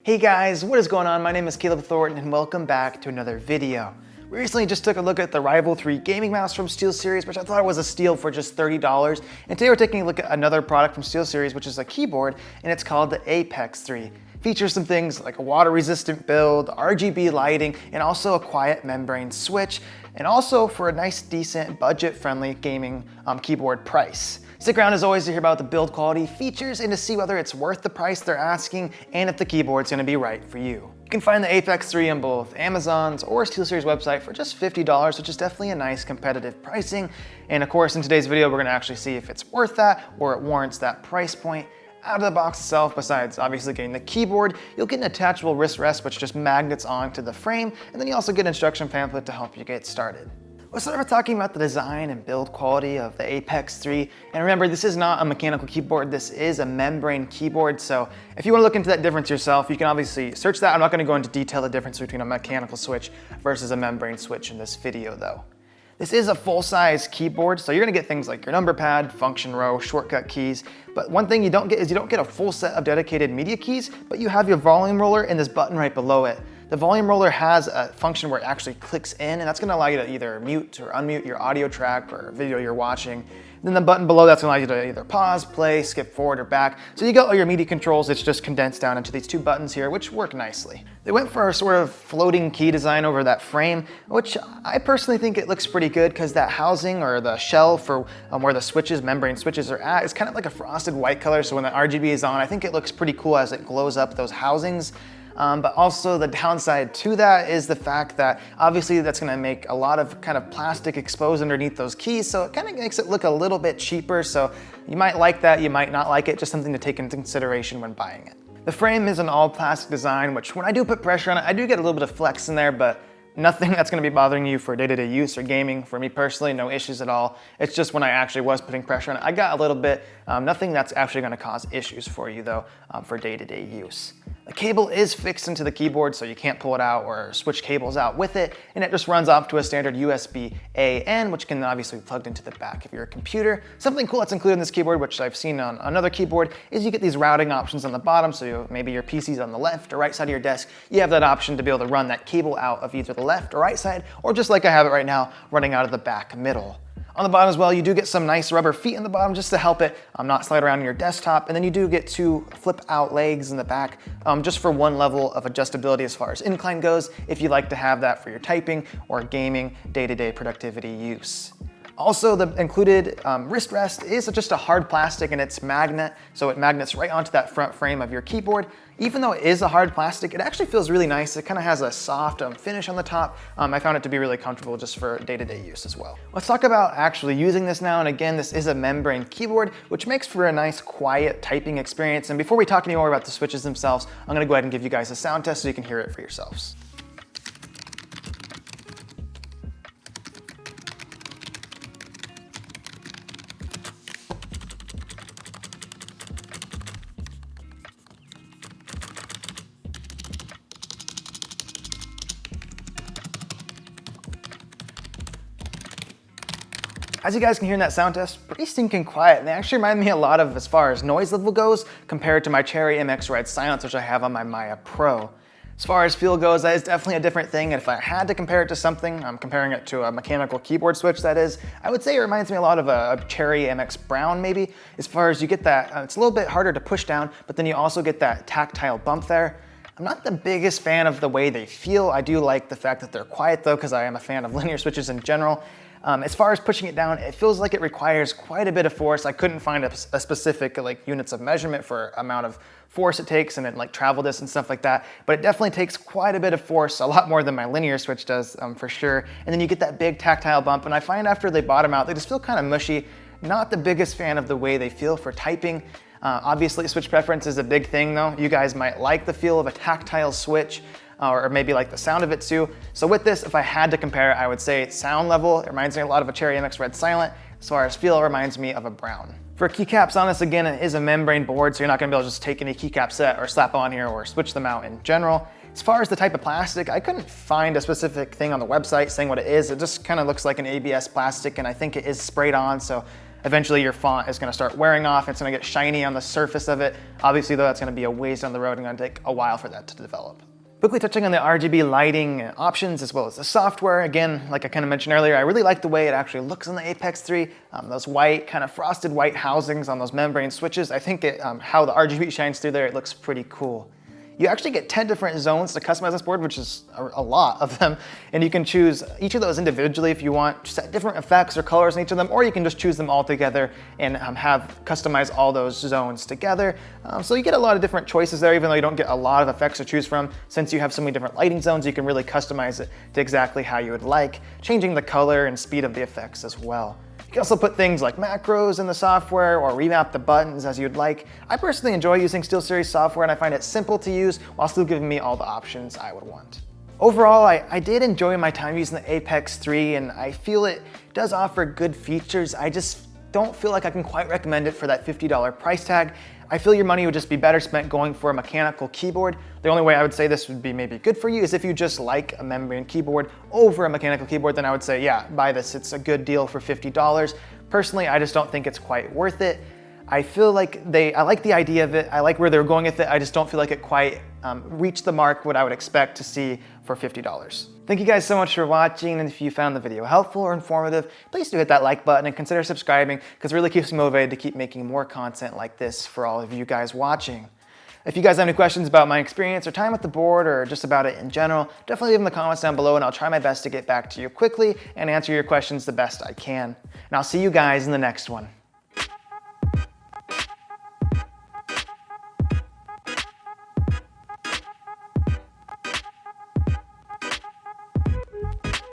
Hey guys, what is going on? My name is Caleb Thornton and welcome back to another video. We recently just took a look at the Rival 3 gaming mouse from Steelseries, which I thought was a steal for just $30. And today we're taking a look at another product from Steelseries, which is a keyboard, and it's called the Apex 3. Features some things like a water-resistant build, RGB lighting, and also a quiet membrane switch, and also for a nice, decent, budget-friendly gaming keyboard price. Stick around as always to hear about the build quality, features, and to see whether it's worth the price they're asking and if the keyboard's gonna be right for you. You can find the Apex 3 on both Amazon's or Steelseries website for just $50, which is definitely a nice competitive pricing. And of course, in today's video, we're gonna actually see if it's worth that or it warrants that price point. Out of the box itself, besides obviously getting the keyboard, you'll get an attachable wrist rest which just magnets onto the frame, and then you also get an instruction pamphlet to help you get started. Let's start with talking about the design and build quality of the Apex 3. And remember, this is not a mechanical keyboard, this is a membrane keyboard. So if you want to look into that difference yourself, you can obviously search that. I'm not going to go into detail the difference between a mechanical switch versus a membrane switch in this video though. This is a full-size keyboard, so you're gonna get things like your number pad, function row, shortcut keys, but one thing you don't get is you don't get a full set of dedicated media keys, but you have your volume roller and this button right below it. The volume roller has a function where it actually clicks in, and that's gonna allow you to either mute or unmute your audio track or video you're watching. Then the button below that's gonna allow you to either pause, play, skip forward or back. So you got all your media controls, it's just condensed down into these two buttons here, which work nicely. They went for a sort of floating key design over that frame, which I personally think it looks pretty good because that housing or the shell for where the switches, membrane switches are at, is kind of like a frosted white color. So when the RGB is on, I think it looks pretty cool as it glows up those housings. But also the downside to that is the fact that obviously that's gonna make a lot of kind of plastic exposed underneath those keys, so it kind of makes it look a little bit cheaper. So you might like that, you might not like it, just something to take into consideration when buying it. The frame is an all plastic design, which when I do put pressure on it, I do get a little bit of flex in there, but nothing that's gonna be bothering you for day-to-day use or gaming. For me personally, no issues at all. It's just when I actually was putting pressure on it, I got a little bit, nothing that's actually gonna cause issues for you though, for day-to-day use. The cable is fixed into the keyboard, so you can't pull it out or switch cables out with it, and it just runs off to a standard USB-A-N, which can obviously be plugged into the back of your computer. Something cool that's included in this keyboard, which I've seen on another keyboard, is you get these routing options on the bottom, so maybe your PC's on the left or right side of your desk, you have that option to be able to run that cable out of either the left or right side, or just like I have it right now, running out of the back middle. On the bottom as well, you do get some nice rubber feet in the bottom just to help it not slide around your desktop. And then you do get two flip out legs in the back just for one level of adjustability as far as incline goes, if you like to have that for your typing or gaming day-to-day productivity use. Also, the included wrist rest is just a hard plastic and it's magnet, so it magnets right onto that front frame of your keyboard. Even though it is a hard plastic, it actually feels really nice. It kind of has a soft finish on the top. I found it to be really comfortable just for day-to-day use as well. Let's talk about actually using this now. And again, this is a membrane keyboard, which makes for a nice, quiet typing experience. And before we talk any more about the switches themselves, I'm gonna go ahead and give you guys a sound test so you can hear it for yourselves. As you guys can hear in that sound test, pretty stinking quiet, and they actually remind me a lot of as far as noise level goes compared to my Cherry MX Red Silence, which I have on my Maya Pro. As far as feel goes, that is definitely a different thing, and if I had to compare it to something, I'm comparing it to a mechanical keyboard switch that is, I would say it reminds me a lot of a Cherry MX Brown maybe, as far as you get that, it's a little bit harder to push down, but then you also get that tactile bump there. I'm not the biggest fan of the way they feel. I do like the fact that they're quiet though, because I am a fan of linear switches in general. As far as pushing it down, it feels like it requires quite a bit of force. I couldn't find a specific like units of measurement for amount of force it takes and then like travel distance and stuff like that, but it definitely takes quite a bit of force, a lot more than my linear switch does for sure. And then you get that big tactile bump, and I find after they bottom out, they just feel kind of mushy. Not the biggest fan of the way they feel for typing. Obviously, switch preference is a big thing though. You guys might like the feel of a tactile switch, or maybe like the sound of it too. So with this, if I had to compare it, I would say sound level, it reminds me a lot of a Cherry MX Red Silent. As far as feel, it reminds me of a Brown. For keycaps on this, again, it is a membrane board, so you're not gonna be able to just take any keycap set or slap on here or switch them out in general. As far as the type of plastic, I couldn't find a specific thing on the website saying what it is. It just kind of looks like an ABS plastic, and I think it is sprayed on, so eventually your font is gonna start wearing off, it's gonna get shiny on the surface of it. Obviously though, that's gonna be a ways down the road and gonna take a while for that to develop. Quickly touching on the RGB lighting options as well as the software. Again, like I kind of mentioned earlier, I really like the way it actually looks on the Apex 3. Those white, kind of frosted white housings on those membrane switches. I think how the RGB shines through there, it looks pretty cool. You actually get 10 different zones to customize this board, which is a lot of them. And you can choose each of those individually if you want, set different effects or colors in each of them, or you can just choose them all together and customize all those zones together. So you get a lot of different choices there, even though you don't get a lot of effects to choose from. Since you have so many different lighting zones, you can really customize it to exactly how you would like, changing the color and speed of the effects as well. You can also put things like macros in the software or remap the buttons as you'd like. I personally enjoy using Steelseries software and I find it simple to use while still giving me all the options I would want. Overall, I did enjoy my time using the Apex 3 and I feel it does offer good features. I just don't feel like I can quite recommend it for that $50 price tag. I feel your money would just be better spent going for a mechanical keyboard. The only way I would say this would be maybe good for you is if you just like a membrane keyboard over a mechanical keyboard, then I would say, yeah, buy this. It's a good deal for $50. Personally, I just don't think it's quite worth it. I feel like I like the idea of it. I like where they're going with it. I just don't feel like it quite reached the mark what I would expect to see for $50. Thank you guys so much for watching, and if you found the video helpful or informative, please do hit that like button and consider subscribing because it really keeps me motivated to keep making more content like this for all of you guys watching. If you guys have any questions about my experience or time with the board or just about it in general, definitely leave them in the comments down below and I'll try my best to get back to you quickly and answer your questions the best I can. And I'll see you guys in the next one.